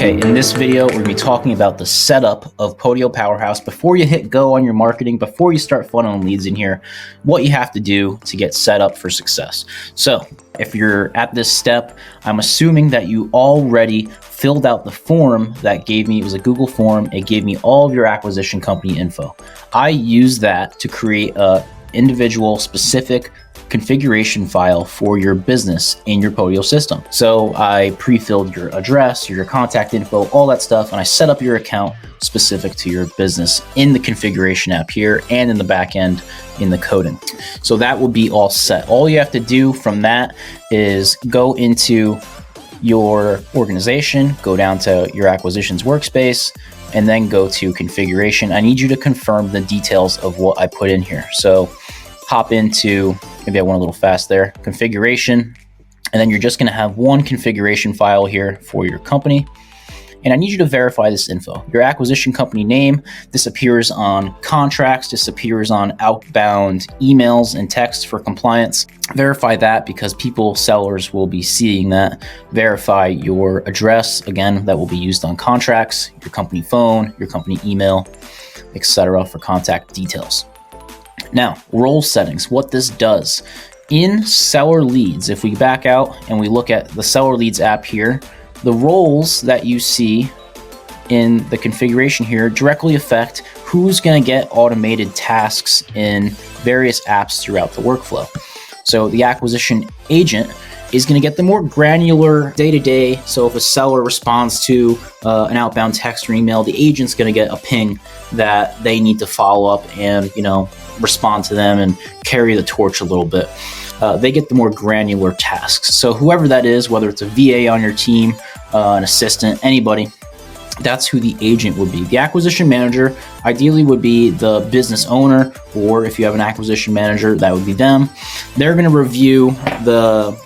Okay, in this video, we're going to be talking about the setup of Podio Powerhouse before you hit go on your marketing, before you start funneling leads in here, what you have to do to get set up for success. So if you're at this step, I'm assuming that you already filled out the form that gave me, it was a Google form, it gave me all of your acquisition company info. I use that to create a individual specific configuration file for your business in your Podio system. So I pre-filled your address, your contact info, all that stuff, and I set up your account specific to your business in the configuration app here and in the back end in the coding. So that will be all set. All you have to do from that is go into your organization, go down to your acquisitions workspace, and then go to configuration. I need you to confirm the details of what I put in here. So hop into, maybe I went a little fast there, configuration, and then you're just going to have one configuration file here for your company. And I need you to verify this info. Your acquisition company name, this appears on contracts, this appears on outbound emails and texts for compliance. Verify that because sellers will be seeing that. Verify your address, again, that will be used on contracts, your company phone, your company email, etc. for contact details. Now, role settings, what this does. In seller leads, if we back out and we look at the seller leads app here, the roles that you see in the configuration here directly affect who's going to get automated tasks in various apps throughout the workflow. So the acquisition agent is going to get the more granular day-to-day. So if a seller responds to an outbound text or email, the agent's going to get a ping that they need to follow up and, respond to them and carry the torch a little bit. They get the more granular tasks. So whoever that is, whether it's a VA on your team, an assistant, anybody, that's who the agent would be. The acquisition manager ideally would be the business owner, or if you have an acquisition manager, that would be them. They're going to review the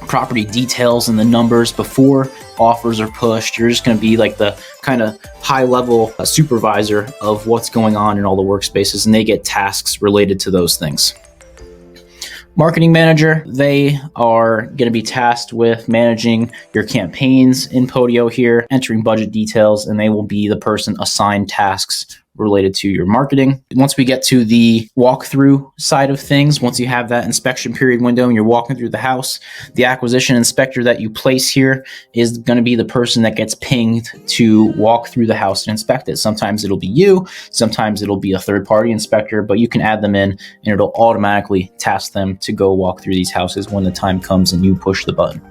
property details and the numbers before offers are pushed. You're just going to be like the kind of high level supervisor of what's going on in all the workspaces, and they get tasks related to those things. Marketing manager, they are going to be tasked with managing your campaigns in Podio here, entering budget details, and they will be the person assigned tasks related to your marketing. Once we get to the walkthrough side of things, once you have that inspection period window and you're walking through the house, the acquisition inspector that you place here is going to be the person that gets pinged to walk through the house and inspect it. Sometimes it'll be you, sometimes it'll be a third-party inspector, but you can add them in and it'll automatically task them to go walk through these houses when the time comes and you push the button.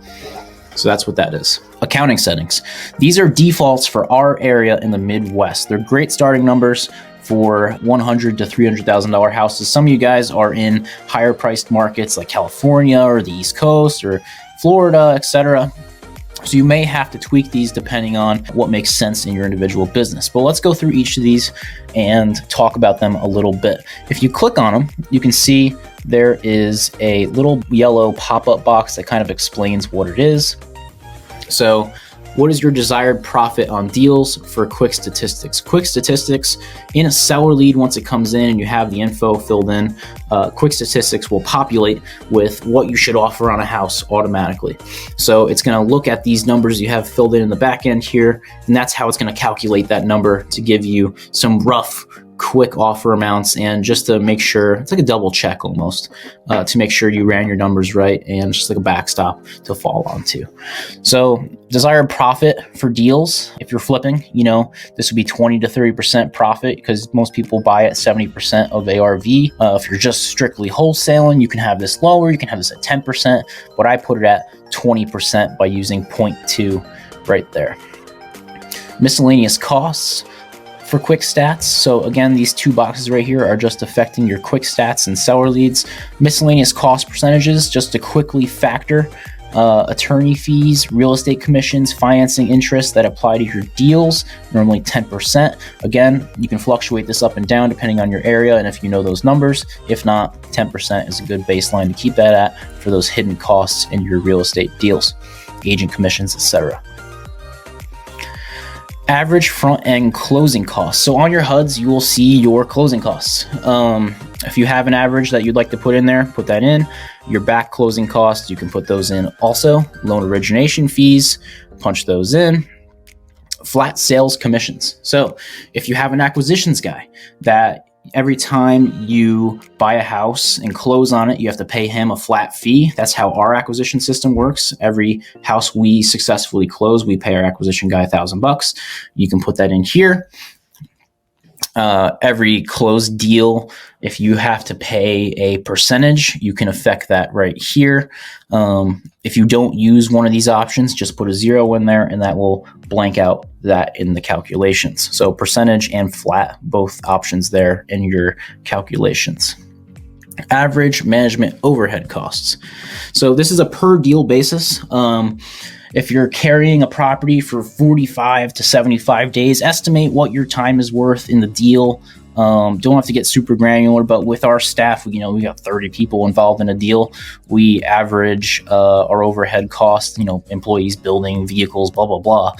So that's what that is. Accounting settings. These are defaults for our area in the Midwest. They're great starting numbers for $100,000 to $300,000 houses. Some of you guys are in higher priced markets like California or the East Coast or Florida, etc. So you may have to tweak these depending on what makes sense in your individual business. But let's go through each of these and talk about them a little bit. If you click on them, you can see there is a little yellow pop-up box that kind of explains what it is. So what is your desired profit on deals for quick statistics? Quick statistics in a seller lead, once it comes in and you have the info filled in, quick statistics will populate with what you should offer on a house automatically. So it's going to look at these numbers you have filled in the back end here, and that's how it's going to calculate that number to give you some rough quick offer amounts, and just to make sure, it's like a double check almost, to make sure you ran your numbers right, and just like a backstop to fall onto. So desired profit for deals, if you're flipping, this would be 20 to 30% profit because most people buy at 70% of ARV. If you're just strictly wholesaling, you can have this lower, you can have this at 10%, but I put it at 20% by using 0.2 right there. Miscellaneous costs for quick stats. So again, these two boxes right here are just affecting your quick stats and seller leads. Miscellaneous cost percentages, just to quickly factor attorney fees, real estate commissions, financing interest that apply to your deals, normally 10%. Again, you can fluctuate this up and down depending on your area and if you know those numbers. If not, 10% is a good baseline to keep that at for those hidden costs in your real estate deals, agent commissions, etc. Average front-end closing costs. So on your HUDs, you will see your closing costs. If you have an average that you'd like to put in there, put that in. Your back closing costs, you can put those in also. Loan origination fees, punch those in. flat sales commissions. So if you have an acquisitions guy that every time you buy a house and close on it, you have to pay him a flat fee. That's how our acquisition system works. Every house we successfully close, we pay our acquisition guy $1,000. You can put that in here. Every closed deal, if you have to pay a percentage, you can affect that right here. If you don't use one of these options, just put a 0 in there and that will blank out that in the calculations. So percentage and flat, both options there in your calculations. Average management overhead costs. So this is a per deal basis. If you're carrying a property for 45 to 75 days, estimate what your time is worth in the deal. Don't have to get super granular, but with our staff, we got 30 people involved in a deal. We average our overhead costs, employees, building, vehicles, blah, blah, blah.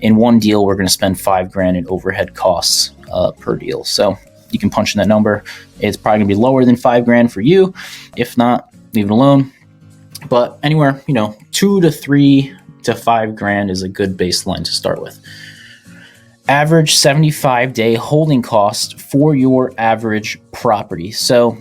In one deal, we're going to spend $5,000 in overhead costs per deal. So you can punch in that number. It's probably going to be lower than $5,000 for you. If not, leave it alone. But anywhere, 2 to 3 to $5,000 is a good baseline to start with. Average 75-day holding cost for your average property. So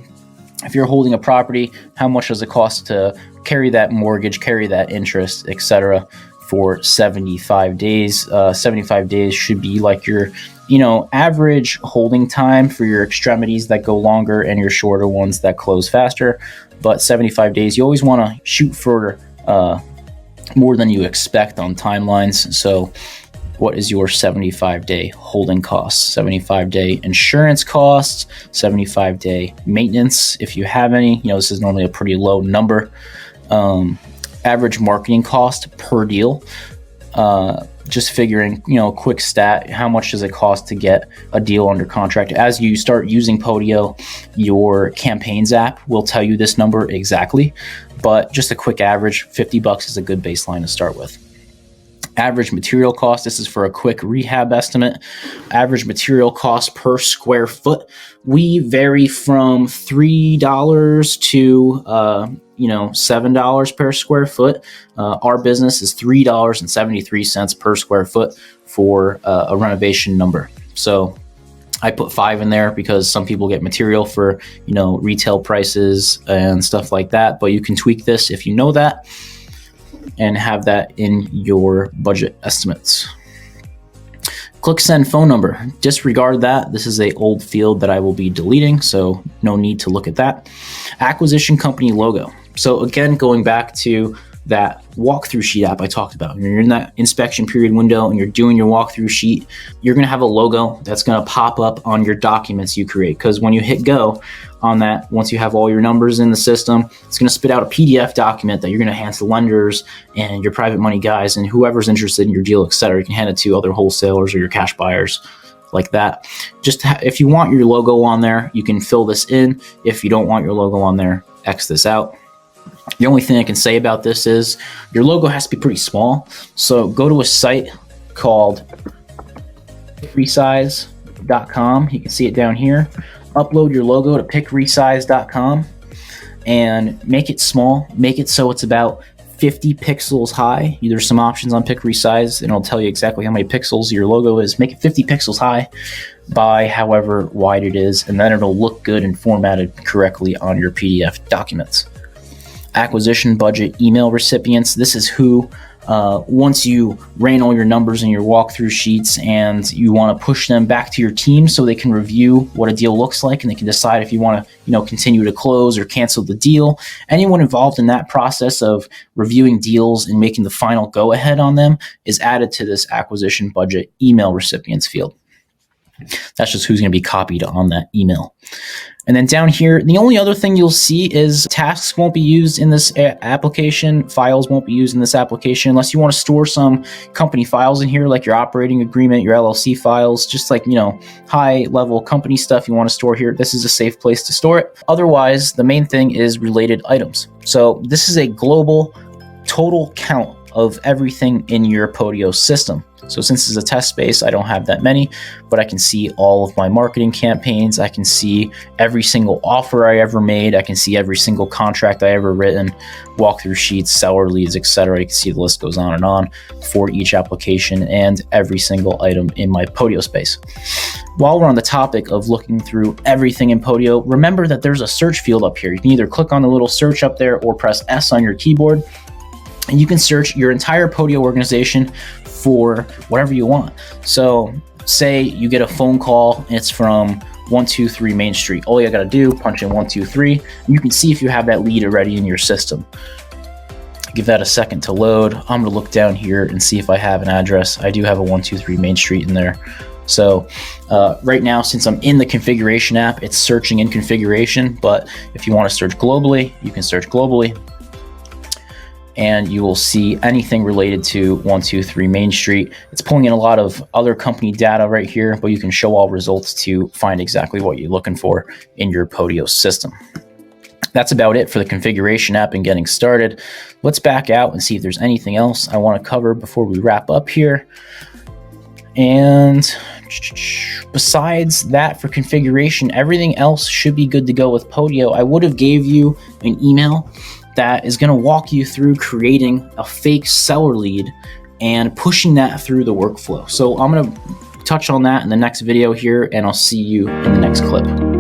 if you're holding a property, how much does it cost to carry that mortgage, carry that interest, etc. for 75 days? 75 days should be like your average holding time for your extremities that go longer and your shorter ones that close faster. But 75 days, you always want to shoot for more than you expect on timelines. So what is your 75-day holding costs? 75-day insurance costs, 75-day maintenance, if you have any. This is normally a pretty low number. Average marketing cost per deal. Just figuring, quick stat, how much does it cost to get a deal under contract? As you start using Podio, your campaigns app will tell you this number exactly, but just a quick average, $50 is a good baseline to start with. Average material cost, this is for a quick rehab estimate. Average material cost per square foot, we vary from $3 to $7 per square foot. Our business is $3.73 per square foot for a renovation number. So I put 5 in there because some people get material for retail prices and stuff like that, but you can tweak this if you know that and have that in your budget estimates. Click send phone number. Disregard that. This is an old field that I will be deleting, so no need to look at that. Acquisition company logo. So again, going back to that walkthrough sheet app I talked about. When you're in that inspection period window and you're doing your walkthrough sheet, you're going to have a logo that's going to pop up on your documents you create. Because when you hit go on that, once you have all your numbers in the system, it's going to spit out a PDF document that you're going to hand to lenders and your private money guys and whoever's interested in your deal, etc. You can hand it to other wholesalers or your cash buyers like that. If you want your logo on there, you can fill this in. If you don't want your logo on there, X this out. The only thing I can say about this is your logo has to be pretty small. So go to a site called pickresize.com. You can see it down here. Upload your logo to pickresize.com and make it small. Make it so it's about 50 pixels high. There's some options on PickResize and it'll tell you exactly how many pixels your logo is. Make it 50 pixels high by however wide it is, and then it'll look good and formatted correctly on your PDF documents. Acquisition budget email recipients. This is who, once you ran all your numbers in your walkthrough sheets and you want to push them back to your team so they can review what a deal looks like and they can decide if you want to, continue to close or cancel the deal. Anyone involved in that process of reviewing deals and making the final go ahead on them is added to this acquisition budget email recipients field. That's just who's going to be copied on that email. And then down here, the only other thing you'll see is tasks won't be used in this application. Files won't be used in this application unless you want to store some company files in here, like your operating agreement, your LLC files, just like, high level company stuff you want to store here. This is a safe place to store it. Otherwise, the main thing is related items. So this is a global total count of everything in your Podio system. So since it's a test space, I don't have that many, but I can see all of my marketing campaigns. I can see every single offer I ever made. I can see every single contract I ever written, walkthrough sheets, seller leads, etc. You can see the list goes on and on for each application and every single item in my Podio space. While we're on the topic of looking through everything in Podio, remember that there's a search field up here. You can either click on the little search up there or press S on your keyboard, and you can search your entire Podio organization for whatever you want. So say you get a phone call and it's from 123 Main Street. All you gotta do, punch in 123, and you can see if you have that lead already in your system. Give that a second to load. I'm gonna look down here and see if I have an address. I do have a 123 Main Street in there. So right now, since I'm in the configuration app, it's searching in configuration, but if you want to search globally, you can search globally, and you will see anything related to 123 Main Street. It's pulling in a lot of other company data right here, but you can show all results to find exactly what you're looking for in your Podio system. That's about it for the configuration app and getting started. Let's back out and see if there's anything else I want to cover before we wrap up here. And besides that, for configuration, everything else should be good to go with Podio. I would have gave you an email that is going to walk you through creating a fake seller lead and pushing that through the workflow. So I'm going to touch on that in the next video here, and I'll see you in the next clip.